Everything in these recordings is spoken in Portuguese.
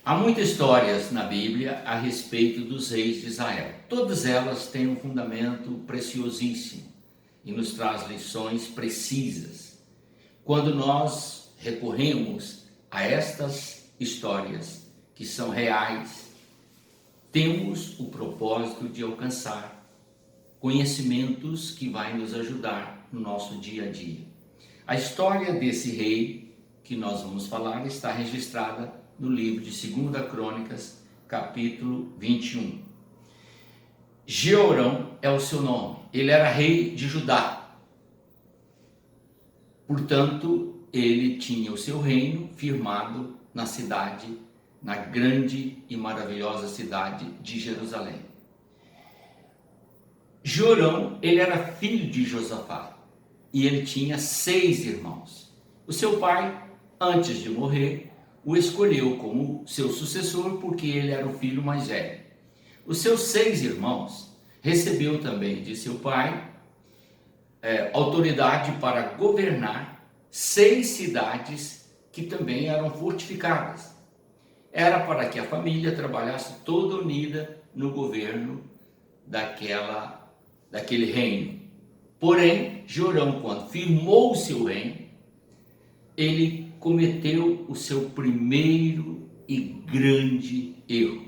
Há muitas histórias na Bíblia a respeito dos reis de Israel. Todas elas têm um fundamento preciosíssimo e nos traz lições precisas. Quando nós recorremos a estas histórias que são reais, temos o propósito de alcançar conhecimentos que vai nos ajudar no nosso dia a dia. A história desse rei que nós vamos falar está registrada no livro de 2 Crônicas, capítulo 21. Jeorão é o seu nome. Ele era rei de Judá. Portanto, ele tinha o seu reino firmado na cidade, na grande e maravilhosa cidade de Jerusalém. Jeorão, ele era filho de Josafá e ele tinha 6 irmãos. O seu pai, antes de morrer, o escolheu como seu sucessor porque ele era o filho mais velho. Os seus 6 irmãos recebeu também de seu pai autoridade para governar 6 cidades que também eram fortificadas. Era para que a família trabalhasse toda unida no governo daquele reino. Porém, Jeorão, quando firmou o seu reino, ele cometeu o seu primeiro e grande erro.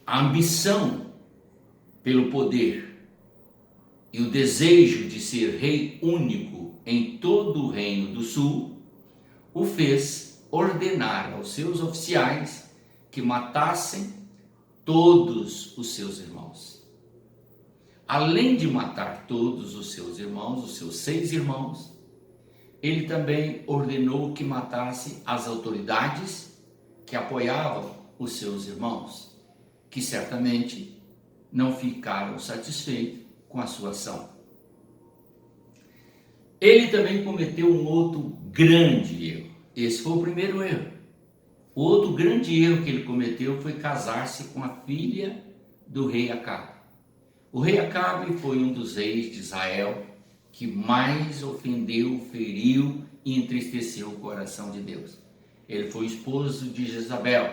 A ambição pelo poder e o desejo de ser rei único em todo o reino do sul o fez ordenar aos seus oficiais que matassem todos os seus irmãos. Além de matar todos os seus irmãos, os seus 6 irmãos, ele também ordenou que matasse as autoridades que apoiavam os seus irmãos, que certamente não ficaram satisfeitos com a sua ação. Ele também cometeu um outro grande erro. Esse foi o primeiro erro. O outro grande erro que ele cometeu foi casar-se com a filha do rei Acabe. O rei Acabe foi um dos reis de Israel que mais ofendeu, feriu e entristeceu o coração de Deus. Ele foi esposo de Jezabel,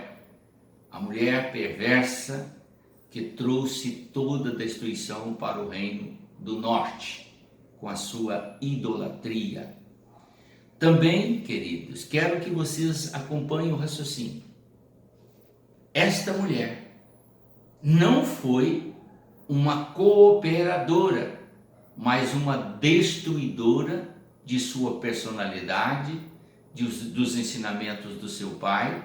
a mulher perversa que trouxe toda a destruição para o reino do norte, com a sua idolatria. Também, queridos, quero que vocês acompanhem o raciocínio. Esta mulher não foi uma cooperadora, mas uma destruidora de sua personalidade, dos ensinamentos do seu pai,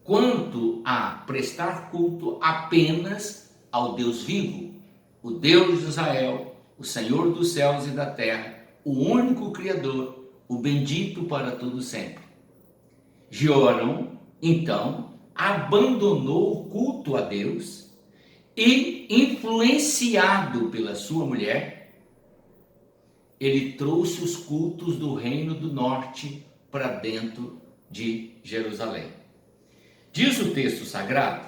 quanto a prestar culto apenas ao Deus vivo, o Deus de Israel, o Senhor dos céus e da terra, o único Criador, o bendito para todo sempre. Jeorão, então, abandonou o culto a Deus e, influenciado pela sua mulher, ele trouxe os cultos do reino do norte para dentro de Jerusalém. Diz o texto sagrado,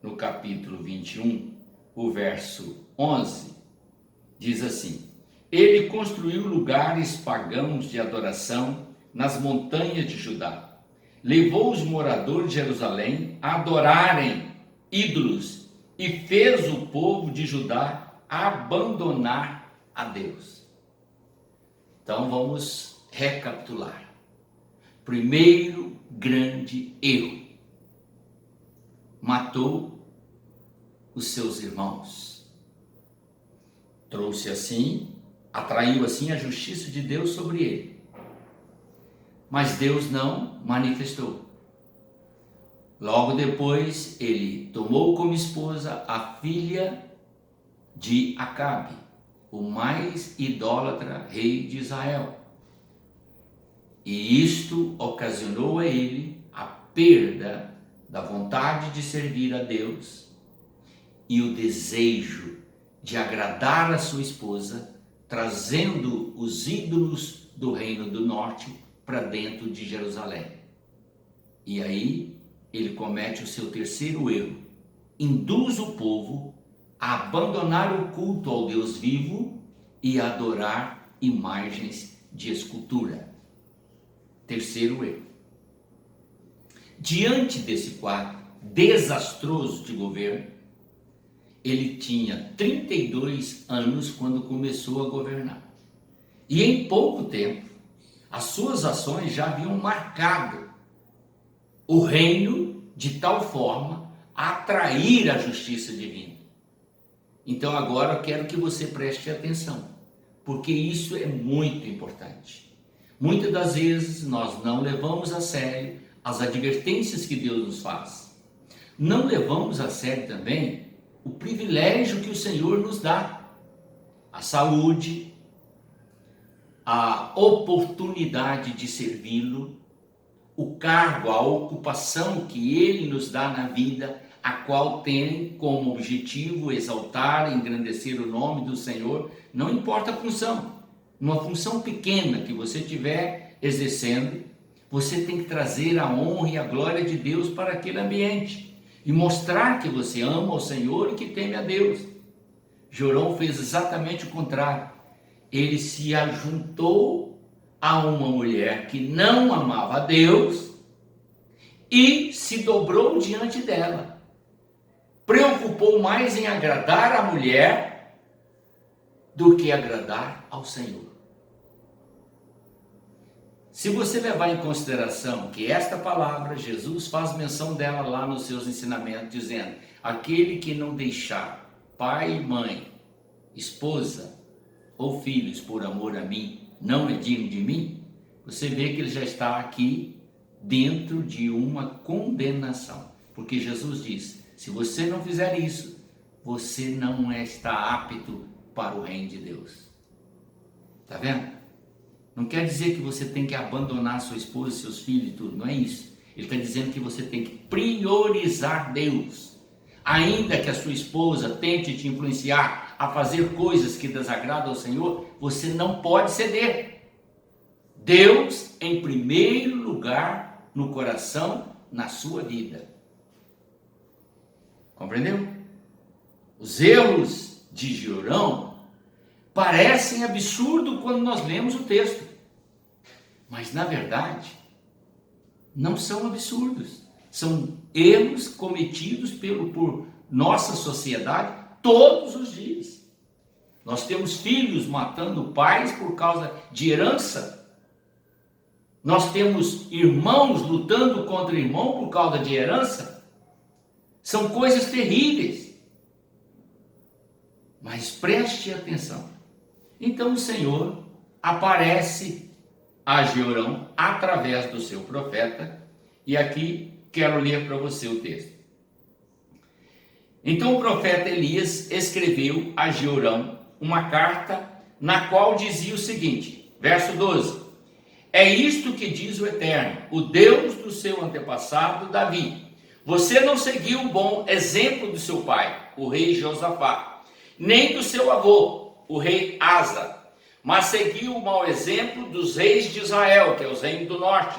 no capítulo 21, o verso 11, diz assim: ele construiu lugares pagãos de adoração nas montanhas de Judá. Levou os moradores de Jerusalém a adorarem ídolos e fez o povo de Judá abandonar a Deus. Então vamos recapitular. Primeiro grande erro: matou os seus irmãos. Atraiu assim a justiça de Deus sobre ele. Mas Deus não manifestou. Logo depois, ele tomou como esposa a filha de Acabe, o mais idólatra rei de Israel. E isto ocasionou a ele a perda da vontade de servir a Deus e o desejo de agradar a sua esposa, trazendo os ídolos do reino do norte para dentro de Jerusalém. E aí ele comete o seu terceiro erro: induz o povo a abandonar o culto ao Deus vivo e a adorar imagens de escultura. Terceiro erro. Diante desse quadro desastroso de governo, ele tinha 32 anos quando começou a governar. E em pouco tempo, as suas ações já haviam marcado o reino de tal forma a atrair a justiça divina. Então agora eu quero que você preste atenção, porque isso é muito importante. Muitas das vezes nós não levamos a sério as advertências que Deus nos faz. Não levamos a sério também o privilégio que o Senhor nos dá, a saúde, a oportunidade de servi-lo, o cargo, a ocupação que Ele nos dá na vida, a qual tem como objetivo exaltar e engrandecer o nome do Senhor, não importa a função, uma função pequena que você estiver exercendo, você tem que trazer a honra e a glória de Deus para aquele ambiente e mostrar que você ama o Senhor e que teme a Deus. Jorão fez exatamente o contrário. Ele se ajuntou a uma mulher que não amava a Deus e se dobrou diante dela. Preocupou mais em agradar a mulher do que agradar ao Senhor. Se você levar em consideração que esta palavra, Jesus faz menção dela lá nos seus ensinamentos, dizendo: aquele que não deixar pai e mãe, esposa ou filhos por amor a mim, não é digno de mim, você vê que ele já está aqui dentro de uma condenação. Porque Jesus diz: se você não fizer isso, você não está apto para o reino de Deus. Está vendo? Não quer dizer que você tem que abandonar sua esposa, seus filhos e tudo, não é isso. Ele está dizendo que você tem que priorizar Deus. Ainda que a sua esposa tente te influenciar a fazer coisas que desagradam ao Senhor, você não pode ceder. Deus em primeiro lugar no coração, na sua vida. Compreendeu? Os erros de Jorão parecem absurdos quando nós lemos o texto, mas na verdade não são absurdos, são erros cometidos por nossa sociedade todos os dias. Nós temos filhos matando pais por causa de herança, nós temos irmãos lutando contra irmão por causa de herança. São coisas terríveis, mas preste atenção. Então o Senhor aparece a Jorão através do seu profeta, e aqui quero ler para você o texto. Então o profeta Elias escreveu a Jorão uma carta na qual dizia o seguinte, verso 12: é isto que diz o Eterno, o Deus do seu antepassado Davi. Você não seguiu o bom exemplo do seu pai, o rei Josafá, nem do seu avô, o rei Asa, mas seguiu o mau exemplo dos reis de Israel, que é os reinos do norte.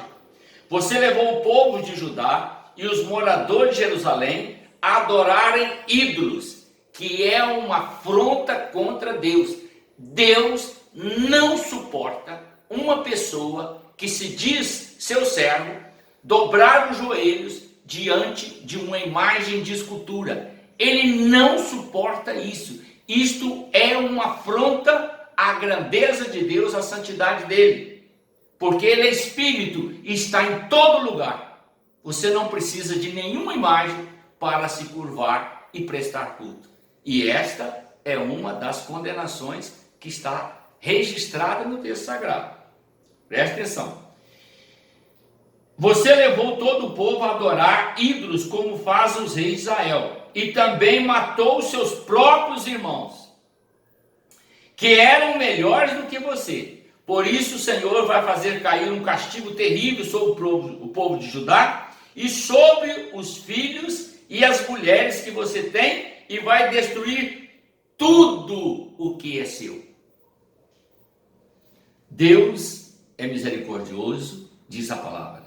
Você levou o povo de Judá e os moradores de Jerusalém a adorarem ídolos, que é uma afronta contra Deus. Deus não suporta uma pessoa que se diz seu servo dobrar os joelhos diante de uma imagem de escultura. Ele não suporta isso. Isto é uma afronta à grandeza de Deus, à santidade dele, porque ele é espírito e está em todo lugar. Você não precisa de nenhuma imagem para se curvar e prestar culto. E esta é uma das condenações que está registrada no texto sagrado. Preste atenção. Você levou todo o povo a adorar ídolos como fazem os reis de Israel, e também matou os seus próprios irmãos, que eram melhores do que você. Por isso o Senhor vai fazer cair um castigo terrível sobre o povo de Judá e sobre os filhos e as mulheres que você tem, e vai destruir tudo o que é seu. Deus é misericordioso, diz a palavra.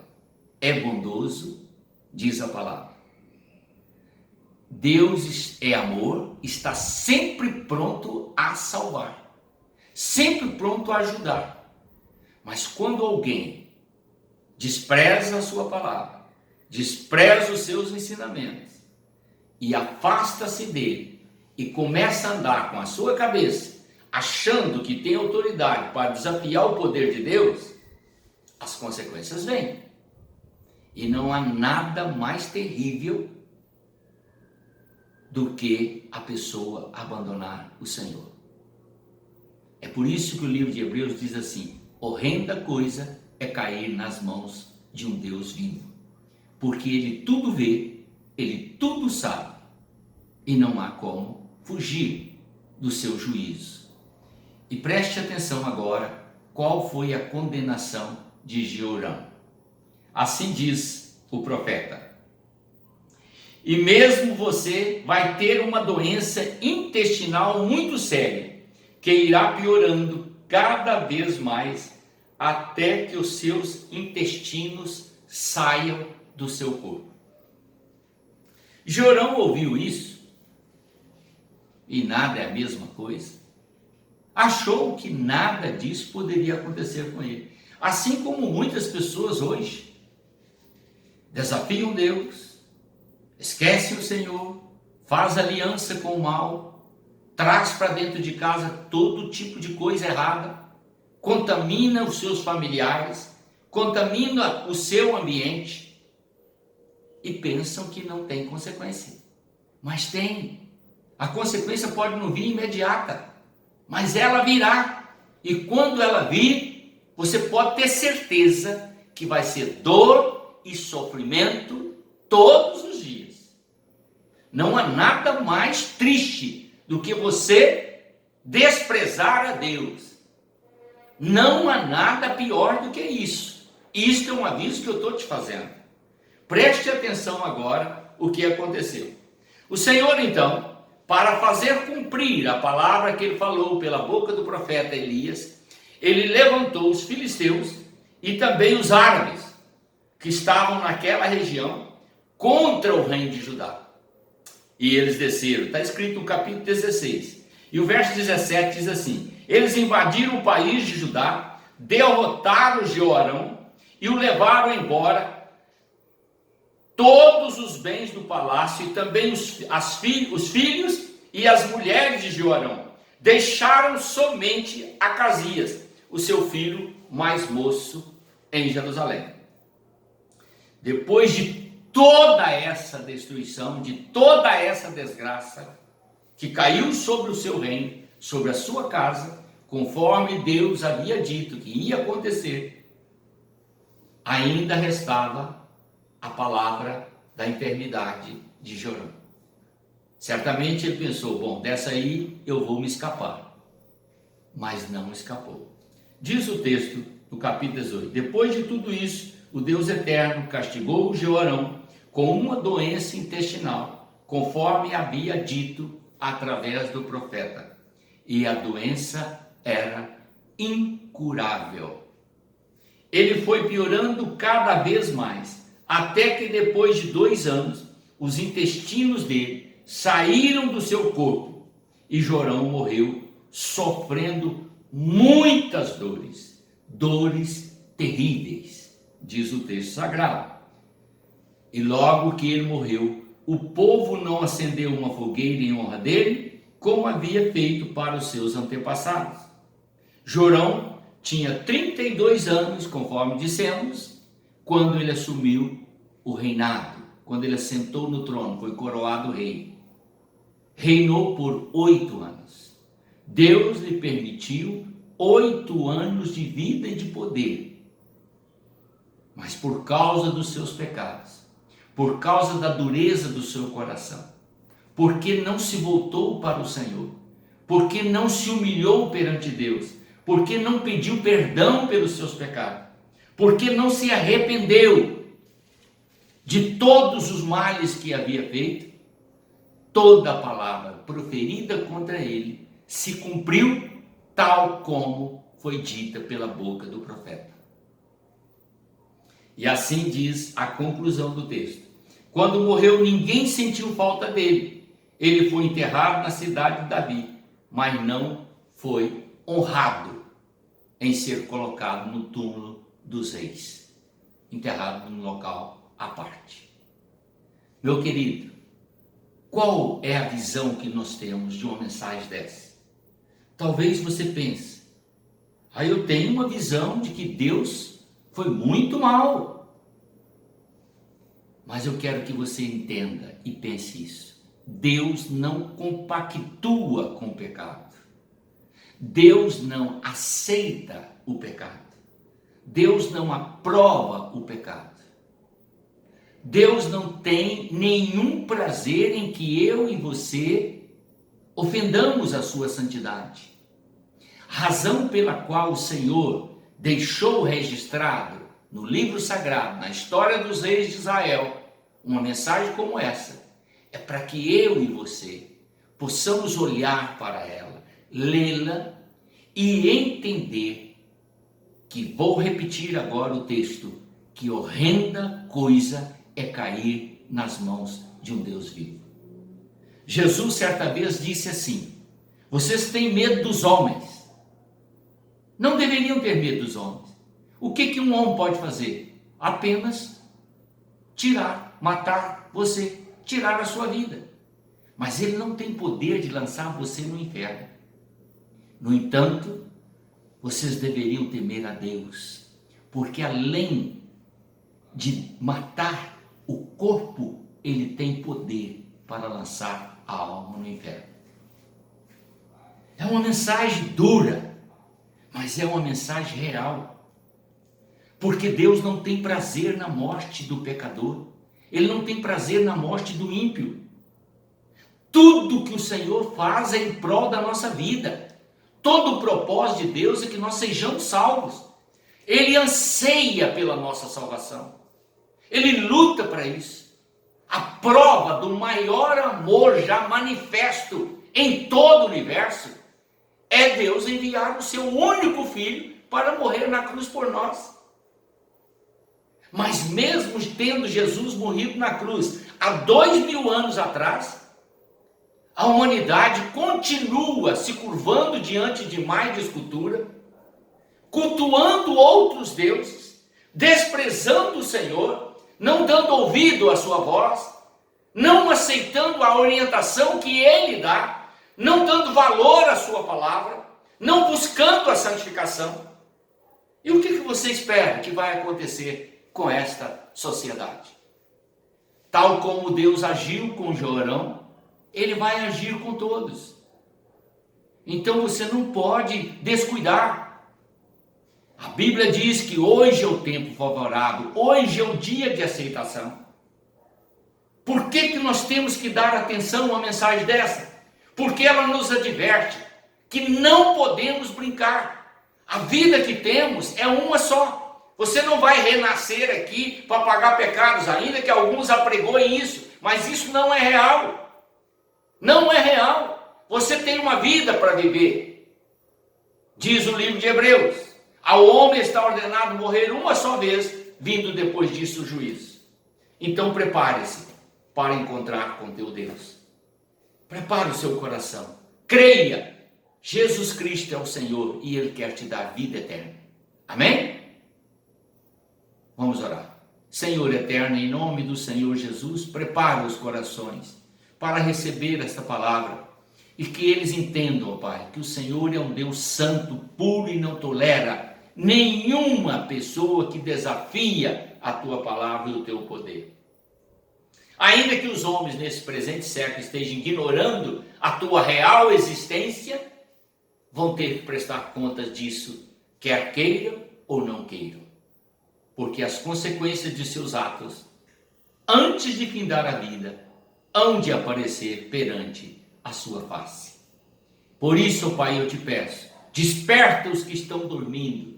É bondoso, diz a palavra. Deus é amor, está sempre pronto a salvar, sempre pronto a ajudar. Mas quando alguém despreza a sua palavra, despreza os seus ensinamentos e afasta-se dele e começa a andar com a sua cabeça, achando que tem autoridade para desafiar o poder de Deus, as consequências vêm. E não há nada mais terrível do que a pessoa abandonar o Senhor. É por isso que o livro de Hebreus diz assim: horrenda coisa é cair nas mãos de um Deus vivo, porque Ele tudo vê, Ele tudo sabe, e não há como fugir do seu juízo. E preste atenção agora, qual foi a condenação de Jeorão. Assim diz o profeta: e mesmo você vai ter uma doença intestinal muito séria, que irá piorando cada vez mais, até que os seus intestinos saiam do seu corpo. Jeorão ouviu isso, e nada é a mesma coisa. Achou que nada disso poderia acontecer com ele. Assim como muitas pessoas hoje desafiam Deus, esquecem o Senhor, faz aliança com o mal, traz para dentro de casa todo tipo de coisa errada, contamina os seus familiares, contamina o seu ambiente e pensam que não tem consequência. Mas tem. A consequência pode não vir imediata, mas ela virá. E quando ela vir, você pode ter certeza que vai ser dor e sofrimento todos os dias. Não há nada mais triste do que você desprezar a Deus. Não há nada pior do que isso. Isto é um aviso que eu estou te fazendo. Preste atenção agora o que aconteceu. O Senhor, então, para fazer cumprir a palavra que ele falou pela boca do profeta Elias, ele levantou os filisteus e também os árabes que estavam naquela região contra o reino de Judá. E eles desceram, está escrito no capítulo 16, e o verso 17 diz assim: eles invadiram o país de Judá, derrotaram Jeorão e o levaram embora todos os bens do palácio e também os filhos e as mulheres de Jeorão. Deixaram somente Acasias, o seu filho mais moço, em Jerusalém. Depois de toda essa destruição, de toda essa desgraça que caiu sobre o seu reino, sobre a sua casa, conforme Deus havia dito que ia acontecer, ainda restava a palavra da enfermidade de Jeorão. Certamente ele pensou: bom, dessa aí eu vou me escapar. Mas não escapou. Diz o texto do capítulo 18: depois de tudo isso, o Deus eterno castigou Jeorão com uma doença intestinal, conforme havia dito através do profeta. E a doença era incurável. Ele foi piorando cada vez mais, até que depois de 2 anos, os intestinos dele saíram do seu corpo e Jeorão morreu, sofrendo muitas dores terríveis, diz o texto sagrado. E logo que ele morreu, o povo não acendeu uma fogueira em honra dele, como havia feito para os seus antepassados. Jeorão tinha 32 anos, conforme dissemos, quando ele assumiu o reinado, quando ele assentou no trono, foi coroado rei. Reinou por 8 anos. Deus lhe permitiu 8 anos de vida e de poder. Mas por causa dos seus pecados, por causa da dureza do seu coração, porque não se voltou para o Senhor, porque não se humilhou perante Deus, porque não pediu perdão pelos seus pecados, porque não se arrependeu de todos os males que havia feito, toda a palavra proferida contra ele se cumpriu tal como foi dita pela boca do profeta. E assim diz a conclusão do texto: quando morreu, ninguém sentiu falta dele. Ele foi enterrado na cidade de Davi, mas não foi honrado em ser colocado no túmulo dos reis, enterrado num local à parte. Meu querido, qual é a visão que nós temos de uma mensagem dessa? Talvez você pense, eu tenho uma visão de que Deus foi muito mal. Mas eu quero que você entenda e pense isso. Deus não compactua com o pecado. Deus não aceita o pecado. Deus não aprova o pecado. Deus não tem nenhum prazer em que eu e você ofendamos a sua santidade. Razão pela qual o Senhor deixou registrado no livro sagrado, na história dos reis de Israel, uma mensagem como essa, é para que eu e você possamos olhar para ela, lê-la e entender que, vou repetir agora o texto, que horrenda coisa é cair nas mãos de um Deus vivo. Jesus certa vez disse assim: vocês têm medo dos homens. Não deveriam ter medo dos homens. O que um homem pode fazer? Apenas tirar, matar você, tirar a sua vida. Mas ele não tem poder de lançar você no inferno. No entanto, vocês deveriam temer a Deus, porque além de matar o corpo, ele tem poder para lançar a alma no inferno. É uma mensagem dura, mas é uma mensagem real, porque Deus não tem prazer na morte do pecador, Ele não tem prazer na morte do ímpio. Tudo que o Senhor faz é em prol da nossa vida. Todo o propósito de Deus é que nós sejamos salvos. Ele anseia pela nossa salvação. Ele luta para isso. A prova do maior amor já manifesto em todo o universo é Deus enviar o seu único filho para morrer na cruz por nós. Mas mesmo tendo Jesus morrido na cruz há 2000 anos atrás, a humanidade continua se curvando diante de imagens de escultura, cultuando outros deuses, desprezando o Senhor, não dando ouvido à sua voz, não aceitando a orientação que Ele dá, não dando valor à sua palavra, não buscando a santificação. E o que você espera que vai acontecer com esta sociedade? Tal como Deus agiu com Jorão, Ele vai agir com todos. Então você não pode descuidar. A Bíblia diz que hoje é o tempo favorável, hoje é o dia de aceitação. Por que nós temos que dar atenção a uma mensagem dessa? Porque ela nos adverte que não podemos brincar. A vida que temos é uma só. Você não vai renascer aqui para pagar pecados, ainda que alguns apregoem isso, mas isso não é real. Não é real. Você tem uma vida para viver. Diz o livro de Hebreus: ao homem está ordenado morrer uma só vez, vindo depois disso o juízo. Então prepare-se para encontrar com teu Deus. Prepare o seu coração. Creia. Jesus Cristo é o Senhor e Ele quer te dar vida eterna. Amém? Vamos orar. Senhor eterno, em nome do Senhor Jesus, prepara os corações para receber esta palavra e que eles entendam, ó Pai, que o Senhor é um Deus santo, puro e não tolera nenhuma pessoa que desafia a tua palavra e o teu poder. Ainda que os homens nesse presente século estejam ignorando a tua real existência, vão ter que prestar contas disso, quer queiram ou não queiram. Porque as consequências de seus atos, antes de findar a vida, hão de aparecer perante a sua face. Por isso, Pai, eu te peço, desperta os que estão dormindo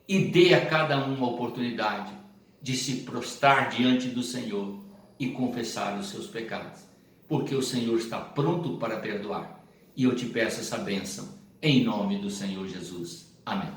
e dê a cada um a oportunidade de se prostrar diante do Senhor e confessar os seus pecados, porque o Senhor está pronto para perdoar. E eu te peço essa bênção, em nome do Senhor Jesus. Amém.